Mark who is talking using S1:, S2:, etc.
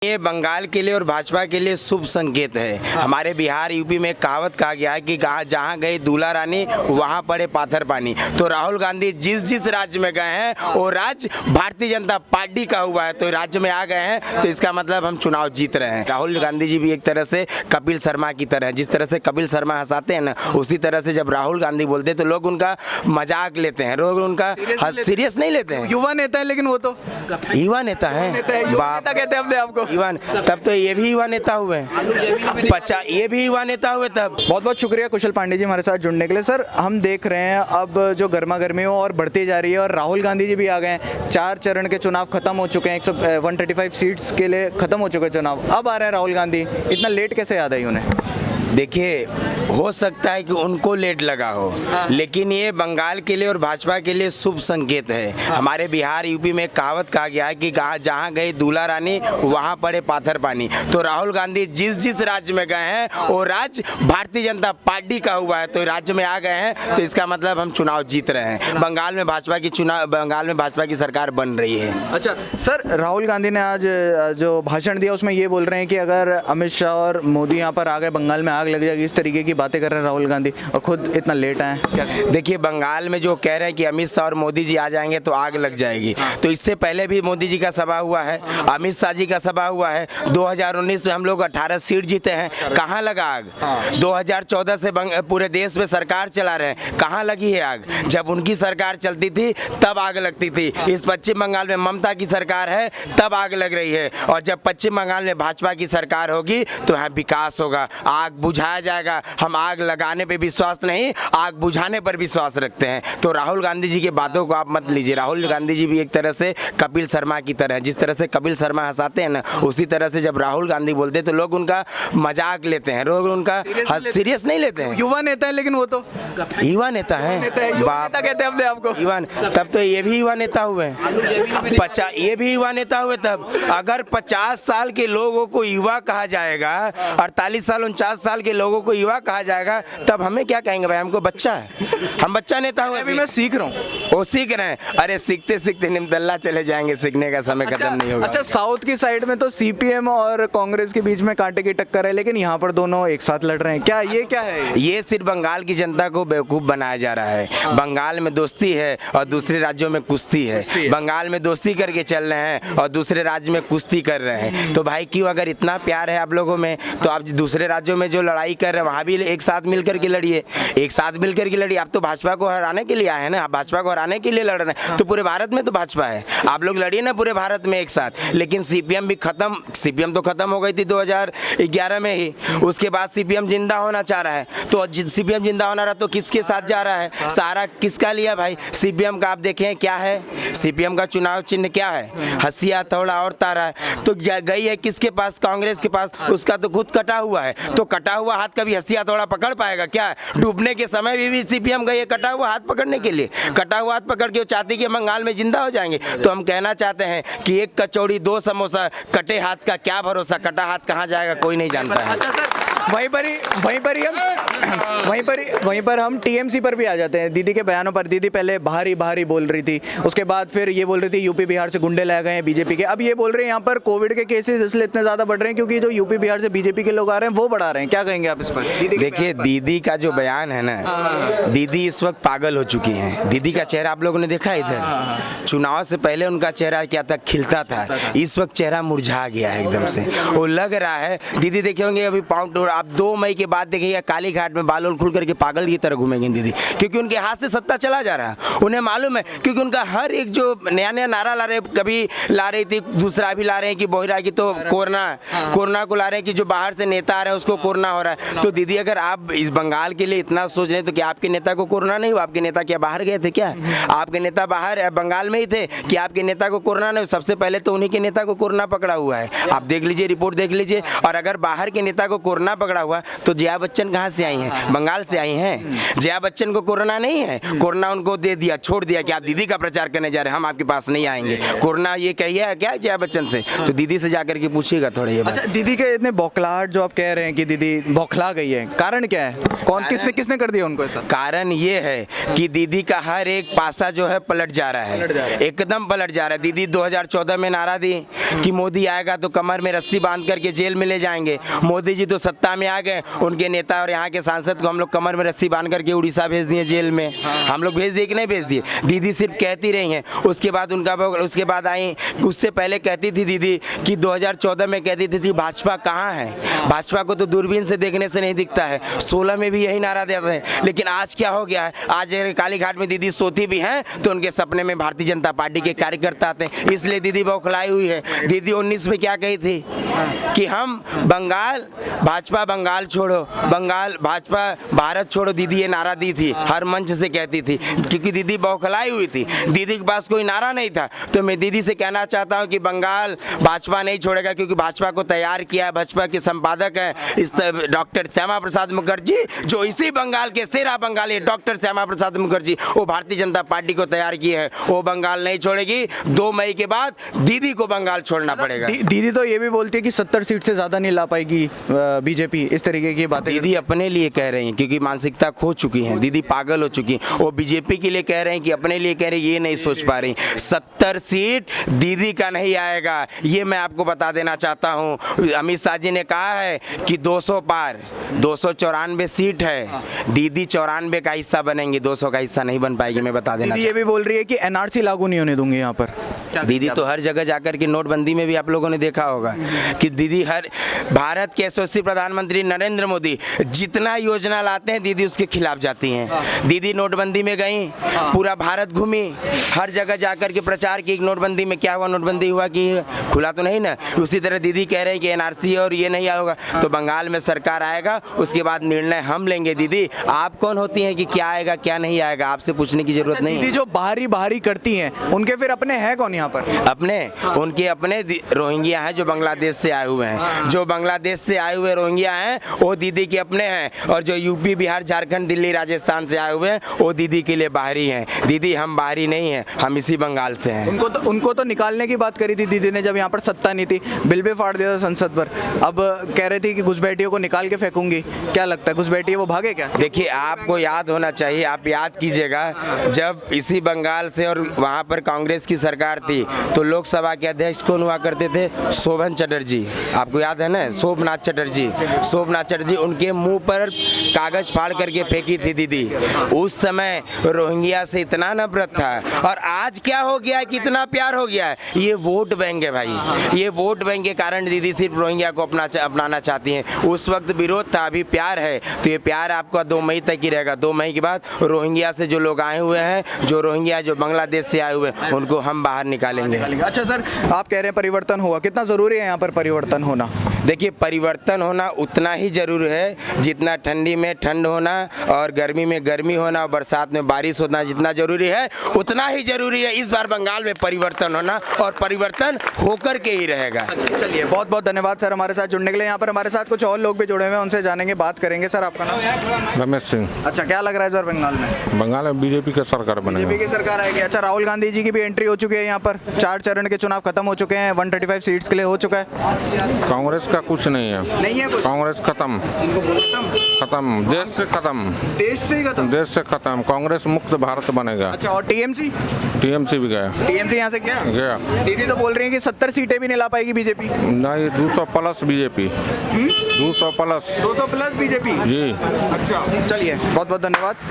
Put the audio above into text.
S1: ये बंगाल के लिए और भाजपा के लिए शुभ संकेत है। हमारे बिहार यूपी में कहावत कहा गया है कि जहाँ गई दूल्हा रानी वहाँ पड़े पाथर पानी। तो राहुल गांधी जिस राज्य में गए हैं वो राज्य भारतीय जनता पार्टी का हुआ है, तो राज्य में आ गए हैं, तो इसका मतलब हम चुनाव जीत रहे हैं। राहुल गांधी जी भी एक तरह से कपिल शर्मा की तरह है। जिस तरह से कपिल शर्मा हंसाते हैं ना, उसी तरह से जब राहुल गांधी बोलते हैं तो लोग उनका मजाक लेते हैं, लोग उनका सीरियस नहीं लेते हैं।
S2: युवा नेता है, लेकिन वो तो
S1: युवा नेता है,
S2: नेता कहते हैं अपने आपको।
S1: युवा, तब तो ये भी युवा नेता हुए, ये भी युवा नेता हुए तब।
S2: बहुत बहुत शुक्रिया कुशल पांडे जी हमारे साथ जुड़ने के लिए। सर, हम देख रहे हैं अब जो गर्मा गर्मी हो और बढ़ती जा रही है, और राहुल गांधी जी भी आ गए हैं। 4 चरण के चुनाव खत्म हो चुके हैं, 135 सीट्स के लिए खत्म हो चुके हैं चुनाव। अब आ रहे हैं राहुल गांधी, इतना लेट कैसे याद आई उन्हें?
S1: देखिए, हो सकता है कि उनको लेट लगा हो, लेकिन ये बंगाल के लिए और भाजपा के लिए शुभ संकेत है। हमारे बिहार यूपी में कहावत कहा गया है कि जहाँ गई दूल्हा रानी वहाँ पड़े पाथर पानी। तो राहुल गांधी जिस राज्य में गए हैं वो राज्य भारतीय जनता पार्टी का हुआ है, तो राज्य में आ गए हैं, तो इसका मतलब हम चुनाव जीत रहे हैं। बंगाल में भाजपा की सरकार बन रही है।
S2: अच्छा सर, राहुल गांधी ने आज जो भाषण दिया उसमें ये बोल रहे हैं कि अगर अमित शाह और मोदी यहाँ पर आ गए बंगाल में आग लग जाएगी, इस तरीके की बातें कर रहे हैं राहुल गांधी, और खुद इतना लेट आए। क्या
S1: देखिए, बंगाल में जो कह रहे हैं कि अमित शाह और मोदी जी आ जाएंगे तो आग लग जाएगी, तो इससे पहले भी मोदी जी का सभा हुआ है, अमित शाह जी का सभा हुआ है। 2019 में हम लोग 18 सीट जीते हैं, कहाँ लगा आग? 2014 से पूरे देश में सरकार चला रहे हैं, कहाँ लगी है आग? जब उनकी सरकार चलती थी तब आग लगती थी। इस पश्चिम बंगाल में ममता की सरकार है तब आग लग रही है, और जब पश्चिम बंगाल में भाजपा की सरकार होगी तो यहाँ विकास होगा, आग बुझाया जाएगा। हम आग लगाने पे विश्वास नहीं, आग बुझाने पर विश्वास रखते हैं। तो राहुल गांधी जी की बातों को आप मत लीजिए। राहुल गांधी जी भी एक तरह से कपिल शर्मा की तरह है। जिस तरह से कपिल शर्मा हंसाते हैं ना, उसी तरह से जब राहुल गांधी बोलते हैं तो लोग उनका मजाक लेते हैं, लोग उनका सीरियस नहीं लेते हैं।
S2: युवा नेता है, लेकिन वो तो
S1: युवा नेता है,
S2: नेता कहते हैं अपने आपको।
S1: युवा, तब तो ये भी युवा नेता हुए, ये भी युवा नेता हुए तब। अगर 50 साल के लोगों को युवा कहा जाएगा, 48 साल 49 साल के लोगों को युवा कहा जाएगा, तब हमें क्या कहेंगे? भाई हमको बच्चा है, हम बच्चा नेता हुए।
S2: अभी मैं सीख रहा हूँ।
S1: वो सीख रहे हैं, अरे सीखते सीखते निमदल्ला चले जाएंगे, सीखने का समय खत्म नहीं होगा।
S2: अच्छा, साउथ की साइड में तो सीपीएम और कांग्रेस के बीच में कांटे की टक्कर है, लेकिन यहाँ पर दोनों एक साथ लड़ रहे हैं। क्या है?
S1: ये सिर्फ बंगाल की जनता को बेवकूफ बनाया जा रहा है। बंगाल में दोस्ती है और दूसरे राज्यों में कुश्ती है। बंगाल में दोस्ती करके चल रहे हैं और दूसरे राज्य में कुश्ती कर रहे हैं। तो भाई क्यों, अगर इतना प्यार है आप लोगों में, तो आप दूसरे राज्यों में जो लड़ाई कर रहे हैं वहाँ भी एक साथ मिल करके लड़िए, एक साथ मिल करके लड़िए। आप तो भाजपा को हराने के लिए आए हैं ना, आप भाजपा को हराने के लिए लड़ रहे हैं, तो पूरे भारत में तो भाजपा है, आप लोग लड़िए ना पूरे भारत में एक साथ। लेकिन सीपीएम भी खत्म, सीपीएम तो खत्म हो गई थी 2011 में ही, उसके बाद सीपीएम जिंदा होना चाह रहा है। तो सीपीएम जिंदा होना रहा तो किसके साथ जा रहा है? सारा किसका लिया भाई? सीपीएम का आप देखें क्या है, सीपीएम का चुनाव चिन्ह क्या है? हंसिया, हथौड़ा और तारा है। तो गई है किसके पास? कांग्रेस के पास, उसका तो खुद कटा हुआ है। तो कटा हुआ हाथ कभी हंसिया हथौड़ा पकड़ पाएगा क्या? डूबने के समय भी सीपीएम गई है कटा हुआ हाथ पकड़ने के लिए, कटा हुआ हाथ पकड़ के वो चाहती कि बंगाल में जिंदा हो जाएंगे। तो हम कहना चाहते हैं कि एक कचौड़ी 2 समोसा, कटे हाथ का क्या भरोसा, कटा हाथ कहाँ जाएगा कोई नहीं जानता है।
S2: वहीं पर हम टीएमसी पर भी आ जाते हैं, दीदी के बयानों पर। दीदी पहले भारी बोल रही थी, उसके बाद फिर ये बोल रही थी यूपी बिहार से गुंडे लाए गए हैं बीजेपी के। अब ये बोल रहे हैं यहाँ पर कोविड के केसेस इसलिए इतने ज्यादा बढ़ रहे हैं क्योंकि जो यूपी बिहार से बीजेपी के लोग आ रहे हैं वो बढ़ा रहे हैं। क्या कहेंगे आप इस पर?
S1: देखिए, दीदी का जो बयान है ना, दीदी इस वक्त पागल हो चुकी हैं। दीदी का चेहरा आप लोगों ने देखा इधर, चुनाव से पहले उनका चेहरा क्या था, खिलता था, इस वक्त चेहरा मुरझा गया है एकदम से। वो लग रहा है, दीदी देखे होंगे अभी आप 2 मई के बाद देखिएगा काली घाट में बाल खुल करके पागल की तरह घूमेंगे दीदी, क्योंकि उनके हाथ से सत्ता चला जा रहा है। उन्हें मालूम है, क्योंकि उनका हर एक जो नया नारा ला रहे, कभी ला रही थी, दूसरा भी ला रहे हैं कि बोहरा की तो कोरोना को ला रहे हैं कि जो बाहर से नेता आ रहे हैं उसको कोरोना हो रहा है। तो दीदी, अगर आप इस बंगाल के लिए इतना सोच रहे हैं तो क्या आपके नेता को कोरोना नहीं हुआ? आपके नेता क्या बाहर गए थे क्या? आपके नेता बाहर बंगाल में ही थे कि आपके नेता को कोरोना नहीं? सबसे पहले तो उन्हीं के नेता को कोरोना पकड़ा हुआ है, आप देख लीजिए, रिपोर्ट देख लीजिए। और अगर बाहर के नेता को कोरोना पकड़ा हुआ, तो जया बच्चन कहाँ से आई हैं? बंगाल से आई हैं। जया बच्चन को कोरोना नहीं है, कोरोना उनको दे दिया, छोड़ दिया कि आप दीदी का प्रचार करने जा रहे हैं, हम आपके पास नहीं आएंगे। कोरोना ये कहिए है क्या जया बच्चन से? तो दीदी से जाकर के पूछिएगा थोड़ा ये बात।
S2: अच्छा, दीदी के इतने बौखलाहट जो आप कह रहे हैं कि दीदी बौखला गई है, कारण क्या है? कौन किसने कर दिया उनको ऐसा?
S1: कारण ये है कि दीदी का हर एक पासा जो है पलट जा रहा है, एकदम पलट जा रहा है। दीदी 2014 में नारा दी कि मोदी आएगा तो कमर में रस्सी बांध करके जेल में ले जाएंगे। मोदी जी तो सत्ता में आ गए, उनके नेता और यहाँ के सांसद को हम लोग कमर में रस्सी बांध करके उड़ीसा भेज दिए जेल में। हम लोग भेज दिए कि नहीं भेज दिए? दीदी सिर्फ कहती रही हैं। उसके बाद उसके बाद आई, उससे पहले कहती थी दीदी कि 2014 में कहती थी भाजपा कहाँ है, भाजपा को तो दूरबीन से देखने से नहीं दिखता है। 16 में भी यही नारा देते हैं, लेकिन आज क्या हो गया है? आज कालीघाट में दीदी सोती भी हैं तो उनके सपने में भारतीय जनता पार्टी के कार्यकर्ता आते हैं, इसलिए दीदी बौखलाई हुई है। दीदी 19 में क्या कही थी कि हम बंगाल भाजपा बंगाल छोड़ो, बंगाल भाजपा भारत छोड़ो, दीदी ये नारा दी थी, हर मंच से कहती थी, क्योंकि दीदी बौखलाई हुई थी। दीदी के पास कोई नारा नहीं था। तो मैं दीदी से कहना चाहता हूं कि बंगाल भाजपा नहीं छोड़ेगा, क्योंकि भाजपा को तैयार किया है, भाजपा के संपादक है इस डॉक्टर श्यामा प्रसाद मुखर्जी, जो इसी बंगाल के शेरा बंगाली डॉक्टर श्यामा प्रसाद मुखर्जी, वो भारतीय जनता पार्टी को तैयार किए हैं। वो बंगाल नहीं छोड़ेगी। 2 मई के बाद दीदी को बंगाल छोड़ना पड़ेगा।
S2: दीदी तो ये भी बोलती है कि 70 सीट से ज्यादा नहीं ला पाएगी बीजेपी, इस तरीके की बातें
S1: दीदी अपने लिए कह रही हैं, क्योंकि मानसिकता खो चुकी हैं, दीदी पागल हो चुकी हैं। वो बीजेपी के लिए कह रहे हैं कि अपने लिए कह रही, ये नहीं सोच पा रही। 70 सीट दीदी का नहीं आएगा, ये मैं आपको बता देना चाहता हूँ। अमित शाह जी ने कहा है कि 200 पार, 294 सीट है, दीदी 94 का हिस्सा बनेंगी, 200 का हिस्सा नहीं बन पाएगी, मैं बता देना।
S2: दीदी ये भी बोल रही है कि एनआरसी लागू नहीं होने दूंगी यहाँ पर।
S1: दीदी तो हर जगह जाकर के नोटबंदी में भी आप लोगों ने देखा होगा कि दीदी हर भारत के यशस्वी प्रधानमंत्री नरेंद्र मोदी जितना योजना लाते हैं दीदी उसके खिलाफ जाती हैं। दीदी नोटबंदी में गई, पूरा भारत घूमी, हर जगह जाकर के प्रचार की नोटबंदी में क्या हुआ, नोटबंदी हुआ कि खुला तो नहीं ना। उसी तरह दीदी कह रहे हैं कि एनआरसी और ये नहीं होगा, तो बंगाल में सरकार आएगा, उसके बाद निर्णय हम लेंगे। दीदी आप कौन होती हैं कि क्या आएगा क्या नहीं आएगा, आपसे पूछने की जरूरत नहीं है।
S2: दीदी जो बाहरी करती हैं उनके फिर अपने हैं कौन यहाँ पर?
S1: उनके अपने रोहिंग्या हैं जो बांग्लादेश से आए हुए हैं। जो बांग्लादेश से आए हुए रोहिंग्या हैं वो दीदी के अपने हैं, और जो यूपी बिहार झारखंड दिल्ली राजस्थान से आए हुए हैं वो दीदी के लिए बाहरी हैं। दीदी हम बाहरी नहीं हैं, हम इसी बंगाल से हैं।
S2: उनको तो निकालने की बात करी थी दीदी ने, जब यहाँ पर सत्ता नहीं थी, बिल भी फाड़ दिया था संसद पर। अब कह रही थी कि घुसपैठियों को निकाल के फेंकूंगी। क्या लगता है घुसपैठिए वो भागे क्या?
S1: देखिए आपको याद होना चाहिए, आप याद कीजिएगा, जब इसी बंगाल से और वहाँ पर कांग्रेस की सरकार थी तो लोकसभा के अध्यक्ष कौन हुआ करते थे? शोभन चटर्जी, आपको याद है ना? शोभनाथ चटर्जी उनके मुंह पर कागज फाड़ करके फेंकी थी दीदी। उस समय रोहिंग्या से इतना नफरत था, और आज क्या हो गया है, कितना प्यार हो गया है। ये वोट बैंक है भाई, ये वोट बैंक के कारण दीदी सिर्फ रोहिंग्या को अपनाना चाहती हैं। उस वक्त विरोध था, अभी प्यार है, तो ये प्यार आपका 2 मई तक ही रहेगा। 2 मई के बाद रोहिंग्या से जो लोग आए हुए हैं, जो रोहिंग्या जो बांग्लादेश से आए हुए हैं, उनको हम बाहर निकालेंगे।
S2: अच्छा सर, आप कह रहे हैं परिवर्तन हुआ, कितना ज़रूरी है यहाँ पर परिवर्तन होना?
S1: देखिए परिवर्तन होना उतना ही जरूरी है जितना ठंडी में ठंड होना और गर्मी में गर्मी होना और बरसात में बारिश होना जितना जरूरी है, उतना ही जरूरी है इस बार बंगाल में परिवर्तन होना, और परिवर्तन होकर के ही रहेगा।
S2: चलिए बहुत बहुत धन्यवाद सर हमारे साथ जुड़ने के लिए। यहाँ पर हमारे साथ कुछ और लोग भी जुड़े हुए हैं, उनसे जानेंगे, बात करेंगे। सर आपका नाम?
S3: रमेश सिंह।
S2: अच्छा, क्या लग रहा है सर बंगाल में?
S3: बंगाल में बीजेपी का सरकार बनेगा।
S2: बीजेपी की सरकार आएगी। अच्छा, राहुल गांधी जी की भी एंट्री हो चुकी है यहाँ पर, 4 चरण के चुनाव खत्म हो चुके हैं, 135 सीट्स के लिए हो चुका है।
S3: कांग्रेस का कुछ नहीं है,
S2: नहीं है कुछ?
S3: कांग्रेस खत्म, देश से खत्म, देश से खत्म। कांग्रेस मुक्त भारत बनेगा।
S2: अच्छा, और टीएमसी?
S3: टीएमसी भी गया।
S2: टीएमसी यहाँ से गया? दीदी तो बोल रही है कि 70 सीटें भी नहीं ला पाएगी बीजेपी।
S3: नहीं, 200 plus BJP, 200 plus
S2: 200 plus BJP
S3: जी।
S2: अच्छा, चलिए बहुत बहुत धन्यवाद।